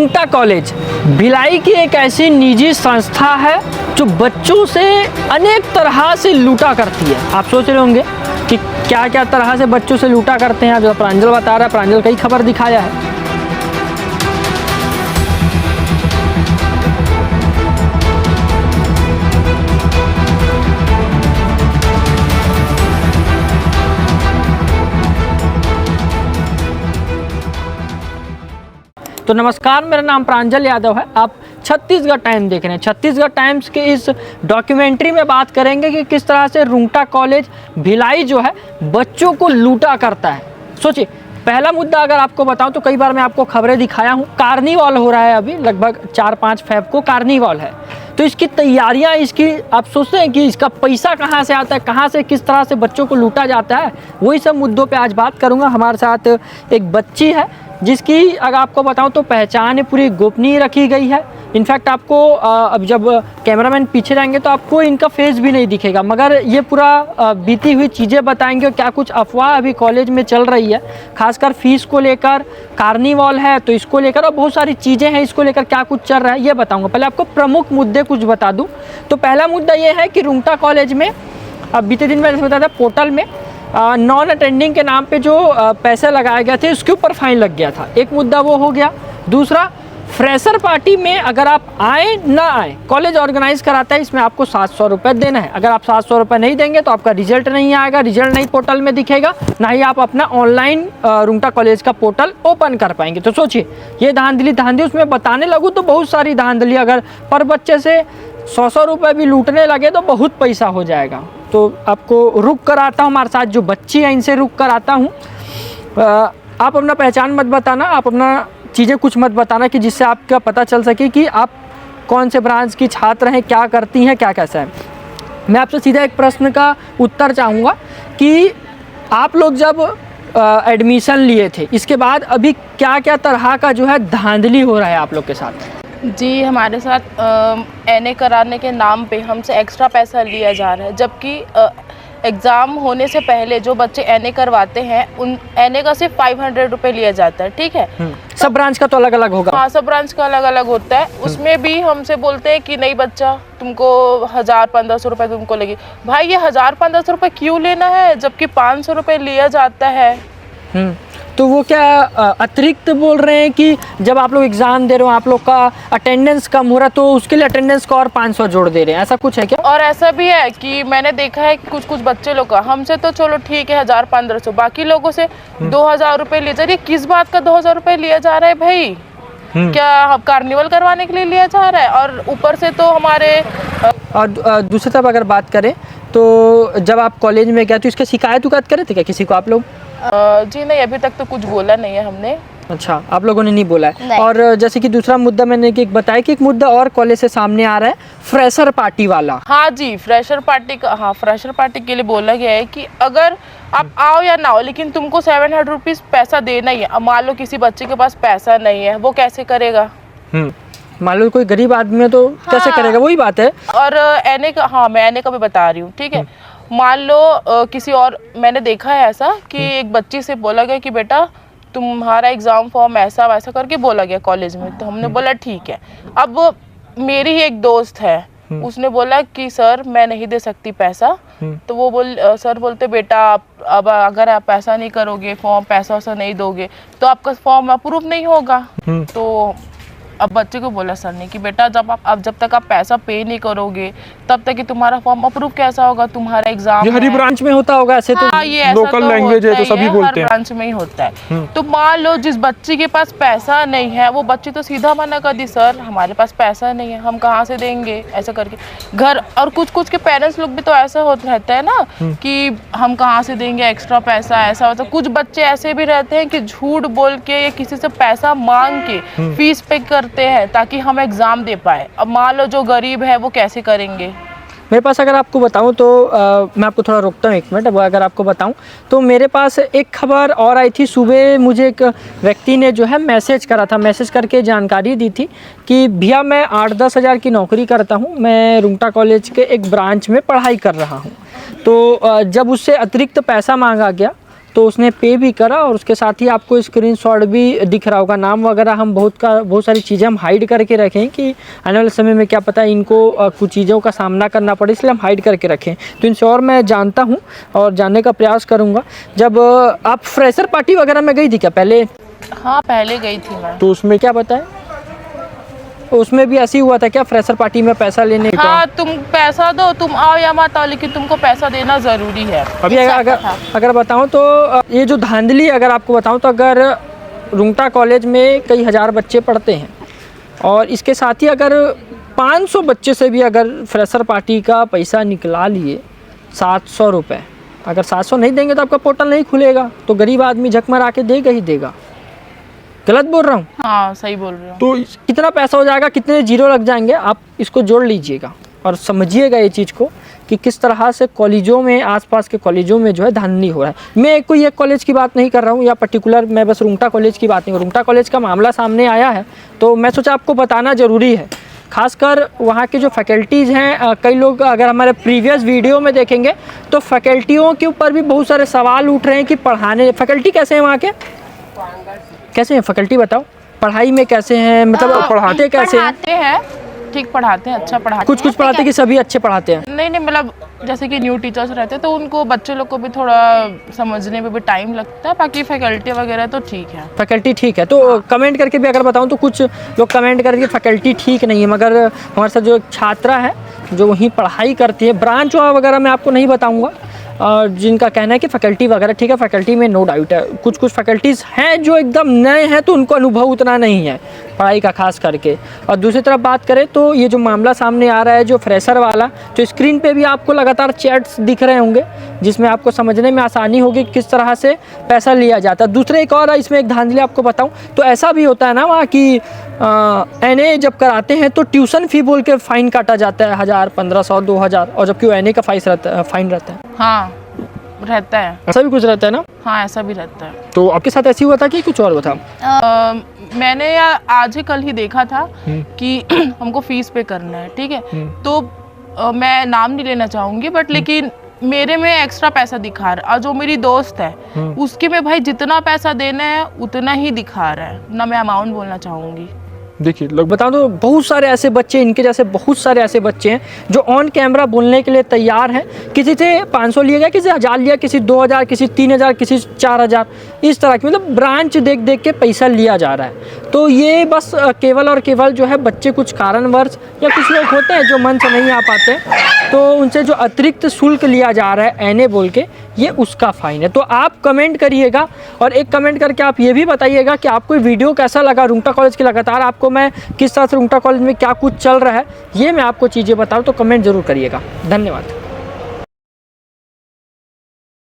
Rungta college Bhilai की एक ऐसी निजी संस्था है जो बच्चों से अनेक तरह से लूटा करती है। आप सोच रहे होंगे कि क्या क्या तरह से बच्चों से लूटा करते हैं। जो प्रांजल बता रहा है, प्रांजल कई खबर दिखाया है। तो नमस्कार, मेरा नाम प्रांजल यादव है। आप छत्तीसगढ़ टाइम देख रहे हैं। छत्तीसगढ़ टाइम्स के इस डॉक्यूमेंट्री में बात करेंगे कि किस तरह से रुंगटा कॉलेज भिलाई जो है बच्चों को लूटा करता है। सोचिए, पहला मुद्दा अगर आपको बताऊं तो कई बार मैं आपको खबरें दिखाया हूं। कार्निवाल हो रहा है, अभी लगभग 4-5 फेब को कार्निवाल है। तो इसकी तैयारियां, इसकी आप सोचते हैं कि इसका पैसा कहाँ से आता है, कहाँ से किस तरह से बच्चों को लूटा जाता है, वही सब मुद्दों पे आज बात करूँगा। हमारे साथ एक बच्ची है जिसकी अगर आपको बताऊं तो पहचान पूरी गोपनीय रखी गई है। इनफैक्ट आपको अब जब कैमरामैन पीछे रहेंगे तो आपको इनका फेस भी नहीं दिखेगा, मगर ये पूरा बीती हुई चीज़ें बताएंगे और क्या कुछ अफवाह अभी कॉलेज में चल रही है, खासकर फीस को लेकर, कार्निवाल है तो इसको लेकर, और बहुत सारी चीज़ें हैं इसको लेकर क्या कुछ चल रहा है ये बताऊँगा। पहले आपको प्रमुख मुद्दे कुछ बता दूँ तो पहला मुद्दा ये है कि रुंगटा कॉलेज में अब बीते दिन मैंने बताया था पोर्टल में नॉन अटेंडिंग के नाम पे जो पैसे लगाए गए थे उसके ऊपर फाइन लग गया था। एक मुद्दा वो हो गया। दूसरा, फ्रेशर पार्टी में अगर आप आए ना आए, कॉलेज ऑर्गेनाइज कराता है, इसमें आपको 700 रुपये देना है। अगर आप 700 रुपये नहीं देंगे तो आपका रिजल्ट नहीं आएगा, रिजल्ट नहीं पोर्टल में दिखेगा, ना ही आप अपना ऑनलाइन रुंगटा कॉलेज का पोर्टल ओपन कर पाएंगे। तो सोचिए, ये धांधली उसमें बताने लगूँ तो बहुत सारी धांधली, अगर पर बच्चे से 100 रुपये भी लूटने लगे तो बहुत पैसा हो जाएगा। तो आपको रुक कर आता हूँ, हमारे साथ जो बच्ची है इनसे रुक कर आता हूँ। आप अपना पहचान मत बताना, आप अपना चीज़ें कुछ मत बताना कि जिससे आपका पता चल सके कि आप कौन से ब्रांच की छात्र हैं, क्या करती हैं, क्या कैसा है। मैं आपसे सीधा एक प्रश्न का उत्तर चाहूँगा कि आप लोग जब एडमिशन लिए थे, इसके बाद अभी क्या क्या तरह का जो है धांधली हो रहा है आप लोग के साथ? जी, हमारे साथ एनए कराने के नाम पे हमसे एक्स्ट्रा पैसा लिया जा रहा है, जबकि एग्ज़ाम होने से पहले जो बच्चे एनए करवाते हैं उन एनए का सिर्फ 500 रुपये लिया जाता है। ठीक है, सब ब्रांच का तो अलग अलग होगा। हाँ, सब ब्रांच का अलग अलग होता है। उसमें भी हमसे बोलते हैं कि नहीं बच्चा, तुमको 1000-1500 रुपये तुमको लगे। भाई, ये 1000-1500 रुपये क्यों लेना है जबकि 500 रुपये लिया जाता है। तो वो क्या अतिरिक्त बोल रहे हैं कि जब आप लोग एग्ज़ाम दे रहे हो, आप लोग का अटेंडेंस कम हो रहा है तो उसके लिए अटेंडेंस का और 500 जोड़ दे रहे हैं, ऐसा कुछ है क्या? और ऐसा भी है कि मैंने देखा है कि कुछ बच्चे लोग का, हमसे तो चलो ठीक है 1000-1500, बाकी लोगों से 2000 रुपये लिया जा रहा है। किस बात का 2000 रुपये लिया जा रहा है भाई? क्या कार्निवल करवाने के लिए लिया जा रहा है? और ऊपर से तो हमारे और दूसरी तरफ अगर बात करें तो जब आप कॉलेज में गए तो इसके शिकायत करे थे क्या किसी को आप लोग? जी नहीं, अभी तक तो कुछ बोला नहीं है हमने। अच्छा, आप लोगों ने नहीं बोला है। और जैसे कि दूसरा मुद्दा मैंने एक बताया कि एक मुद्दा और कॉलेज से सामने आ रहा है, फ्रेशर पार्टी वाला। हाँ जी, फ्रेशर पार्टी का, हाँ, फ्रेशर पार्टी के लिए बोला गया है कि अगर आप आओ या ना आओ लेकिन तुमको 700 रुपीज़ पैसा देना ही है। अब मान लो किसी बच्चे के पास पैसा नहीं है, वो कैसे करेगा? मान लो कोई गरीब आदमी है तो कैसे करेगा, वही बात है। और एनए का, हाँ, मैं एनए का भी बता रही हूँ। ठीक है, मान लो किसी और, मैंने देखा है ऐसा कि एक बच्ची से बोला गया कि बेटा तुम्हारा एग्ज़ाम फॉर्म ऐसा वैसा करके बोला गया कॉलेज में। तो हमने बोला ठीक है। अब मेरी ही एक दोस्त है, उसने बोला कि सर मैं नहीं दे सकती पैसा। तो वो सर बोलते बेटा अब अगर आप पैसा नहीं करोगे, फॉर्म पैसा वैसा नहीं दोगे तो आपका फॉर्म अप्रूव नहीं होगा। तो अब बच्चे को बोला सर ने कि बेटा जब तक आप पैसा पे नहीं करोगे तब तक कि तुम्हारा फॉर्म अप्रूव कैसा होगा, तुम्हारा एग्जाम हर ब्रांच में होता होगा ऐसे। हाँ, तो ये लोकल लैंग्वेज है तो सभी बोलते हैं, हर ब्रांच में ही होता है। तो मान लो जिस बच्ची के पास पैसा नहीं है, वो बच्ची तो सीधा मना कर दी, सर हमारे पास पैसा नहीं है, हम कहाँ से देंगे, ऐसा करके घर। और कुछ के पेरेंट्स लोग भी तो ऐसा रहता है ना कि हम कहाँ से देंगे एक्स्ट्रा पैसा, ऐसा होता है। कुछ बच्चे ऐसे भी रहते हैं कि झूठ बोल के या किसी से पैसा मांग के फीस पे करते हैं ताकि हम एग्जाम दे पाए। अब मान लो जो गरीब है वो कैसे करेंगे? मेरे पास अगर आपको बताऊं तो मैं आपको थोड़ा रोकता हूं, 1 मिनट। अब अगर आपको बताऊं तो मेरे पास एक खबर और आई थी सुबह। मुझे एक व्यक्ति ने जो है मैसेज करा था, मैसेज करके जानकारी दी थी कि भैया मैं 8-10 हज़ार की नौकरी करता हूं, मैं रुंगटा कॉलेज के एक ब्रांच में पढ़ाई कर रहा हूं। तो जब उससे अतिरिक्त पैसा मांगा गया तो उसने पे भी करा और उसके साथ ही आपको स्क्रीनशॉट भी दिख रहा होगा। नाम वगैरह हम बहुत सारी चीज़ें हम हाइड करके रखें कि आने वाले समय में क्या पता है इनको कुछ चीज़ों का सामना करना पड़े, इसलिए हम हाइड करके रखें। तो इनसे और मैं जानता हूँ और जानने का प्रयास करूँगा। जब आप फ्रेशर पार्टी वगैरह में गई थी क्या पहले? हाँ पहले गई थी मैं। तो उसमें क्या बताएं, उसमें भी ऐसे ही हुआ था क्या फ्रेशर पार्टी में पैसा लेने का? हाँ तुम पैसा दो, तुम आओ या मत आओ, लेकिन तुमको पैसा देना ज़रूरी है। अभी अगर बताऊं तो ये जो धांधली अगर आपको बताऊं तो अगर रुंगटा कॉलेज में कई हज़ार बच्चे पढ़ते हैं और इसके साथ ही अगर 500 बच्चे से भी अगर फ्रेशर पार्टी का पैसा निकला लिए 700 रुपये, अगर 700 नहीं देंगे तो आपका पोर्टल नहीं खुलेगा, तो गरीब आदमी झक मार के देगा ही देगा। गलत बोल रहा हूँ? हाँ सही बोल रहे हो। तो कितना पैसा हो जाएगा, कितने जीरो लग जाएंगे, आप इसको जोड़ लीजिएगा और समझिएगा ये चीज़ को कि किस तरह से कॉलेजों में, आसपास के कॉलेजों में जो है धांधली हो रहा है। मैं कोई एक कॉलेज की बात नहीं कर रहा हूँ या पर्टिकुलर मैं बस रुंगटा कॉलेज की बात नहीं कर, रुंगटा कॉलेज का मामला सामने आया है तो मैं सोचा आपको बताना ज़रूरी है। खासकर वहाँ के जो फैकल्टीज़ हैं, कई लोग अगर हमारे प्रीवियस वीडियो में देखेंगे तो फैकल्टियों के ऊपर भी बहुत सारे सवाल उठ रहे हैं कि पढ़ाने फैकल्टी कैसे हैं वहाँ के, कैसे हैं फैकल्टी बताओ, पढ़ाई में कैसे हैं, मतलब पढ़ाते कैसे हैं? पढ़ाते हैं, ठीक पढ़ाते हैं, अच्छा पढ़ाते हैं। कुछ पढ़ाते हैं कि सभी अच्छे पढ़ाते हैं? नहीं मतलब जैसे कि न्यू टीचर्स रहते हैं तो उनको बच्चे लोग को भी थोड़ा समझने में भी टाइम लगता है, बाकी फैकल्टी वगैरह तो ठीक है। फैकल्टी ठीक है। तो कमेंट करके भी अगर बताऊं तो कुछ लोग कमेंट करके फैकल्टी ठीक नहीं है, मगर हमारे साथ जो एक छात्रा है जो वहीं पढ़ाई करती है, ब्रांच वगैरह मैं आपको नहीं बताऊँगा, और जिनका कहना है कि फैकल्टी वगैरह ठीक है, फैकल्टी में नो डाउट है। कुछ फैकल्टीज़ हैं जो एकदम नए हैं तो उनको अनुभव उतना नहीं है पढ़ाई का खास करके। और दूसरी तरफ बात करें तो ये जो मामला सामने आ रहा है जो फ्रेशर वाला, तो स्क्रीन पे भी आपको लगातार चैट्स दिख रहे होंगे जिसमें आपको समझने में आसानी होगी किस तरह से पैसा लिया जाता है। दूसरे एक और इसमें एक धांधली आपको बताऊं तो ऐसा भी होता है ना वहाँ की NA जब कराते हैं तो ट्यूशन फ़ी बोल के फ़ाइन काटा जाता है 1000, 1500, 2000, और जबकि वो NA का फ़ाइन रहता है। हाँ रहता है, ऐसा भी कुछ रहता है ना? हाँ ऐसा भी रहता है। तो आपके साथ ऐसी हुआ था कि कुछ और हुआ था? मैंने आज ही कल ही देखा था कि हमको फीस पे करना है, ठीक है, तो मैं नाम नहीं लेना चाहूँगी बट लेकिन मेरे में एक्स्ट्रा पैसा दिखा रहा है, और जो मेरी दोस्त है उसके में भाई जितना पैसा देना है उतना ही दिखा रहा है, ना मैं अमाउंट बोलना चाहूँगी। देखिए लोग बताओ तो बहुत सारे ऐसे बच्चे, इनके जैसे बहुत सारे ऐसे बच्चे हैं जो ऑन कैमरा बोलने के लिए तैयार हैं। किसी से 500 लिया गया, किसी 1000 लिया, किसी 2000, किसी 3000, किसी 4000, इस तरह की मतलब ब्रांच देख देख के पैसा लिया जा रहा है। तो ये बस केवल और केवल जो है बच्चे कुछ कारणवश या कुछ लोग होते हैं जो मन से नहीं आ पाते तो उनसे जो अतिरिक्त शुल्क लिया जा रहा है NA बोल के, ये उसका फ़ाइन है। तो आप कमेंट करिएगा और एक कमेंट करके आप ये भी बताइएगा कि आपको वीडियो कैसा लगा। रुंगटा कॉलेज की लगातार आपको मैं किस तरह से रुंगटा कॉलेज में क्या कुछ चल रहा है ये मैं आपको चीज़ें बताऊँ, तो कमेंट ज़रूर करिएगा। धन्यवाद।